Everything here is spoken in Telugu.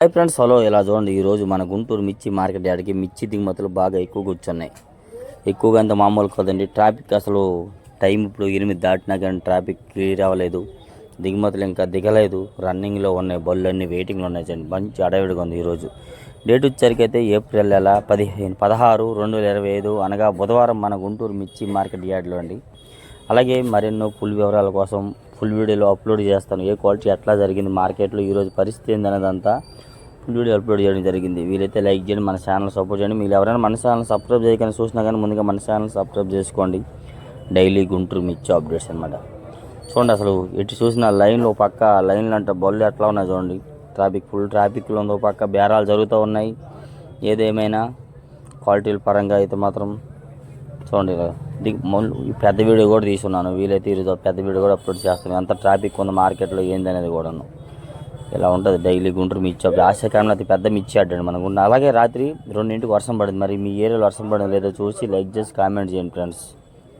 Hi friends, hello. ఇలా చూడండి, ఈరోజు మన గుంటూరు మిర్చి మార్కెట్ యార్డ్కి మిర్చి దిగుమతులు బాగా ఎక్కువగా వచ్చున్నాయి. ఎక్కువగా అంత మామూలు కదండి. ట్రాఫిక్ అసలు టైం ఇప్పుడు 8 దాటినా కానీ ట్రాఫిక్ క్లియర్ అవ్వలేదు. దిగుమతులు ఇంకా దిగలేదు. రన్నింగ్లో ఉన్నాయి, బళ్ళు అన్నీ వెయిటింగ్లో ఉన్నాయి. మంచి అడవిడిగా ఉంది ఈరోజు. డేట్ వచ్చేసరికి అయితే ఏప్రిల్ నెల 16/2025 అనగా బుధవారం మన గుంటూరు మిర్చి మార్కెట్ యార్డ్లో అండి. అలాగే మరెన్నో ఫుల్ వివరాల కోసం ఫుల్ వీడియోలో అప్లోడ్ చేస్తాను. ఏ క్వాలిటీ ఎట్లా జరిగింది మార్కెట్లో, ఈరోజు పరిస్థితి ఏందనేదంతా ఫుల్ వీడియో అప్లోడ్ చేయడం జరిగింది. వీలైతే లైక్ చేయండి, మన ఛానల్ సపోర్ట్ చేయండి. మీరు ఎవరైనా మన ఛానల్ సబ్స్క్రైబ్ చేయకుండా చూసినా కానీ ముందుగా మన ఛానల్ సబ్స్క్రైబ్ చేసుకోండి. డైలీ గుంటూరు మిర్చి అప్డేట్స్ అనమాట. చూడండి, అసలు ఎటు చూసిన లైన్లో పక్క లైన్లు అంటే బళ్ళు ఎట్లా ఉన్నాయి చూడండి. ఫుల్ ట్రాఫిక్లో ఉందో పక్క బేరాలు జరుగుతూ ఉన్నాయి. ఏదేమైనా క్వాలిటీల పరంగా అయితే మాత్రం చూడండి, పెద్ద వీడియో కూడా తీసుకున్నాను. వీలైతే ఈరోజు పెద్ద వీడియో కూడా అప్లోడ్ చేస్తాను. ఎంత ట్రాఫిక్ ఉంది మార్కెట్లో ఏందనేది కూడాను. ఇలా ఉంటుంది డైలీ గుంటూరు మిర్చి అప్పుడు ఆశాకాలంలో అతి పెద్ద మిర్చి అడ్డండి మనకు. అలాగే రాత్రి 2 వర్షం పడింది. మరి మీ ఏరియాలో వర్షం పడింది లేదో చూసి లైక్ చేసి కామెంట్ చేయండి ఫ్రెండ్స్.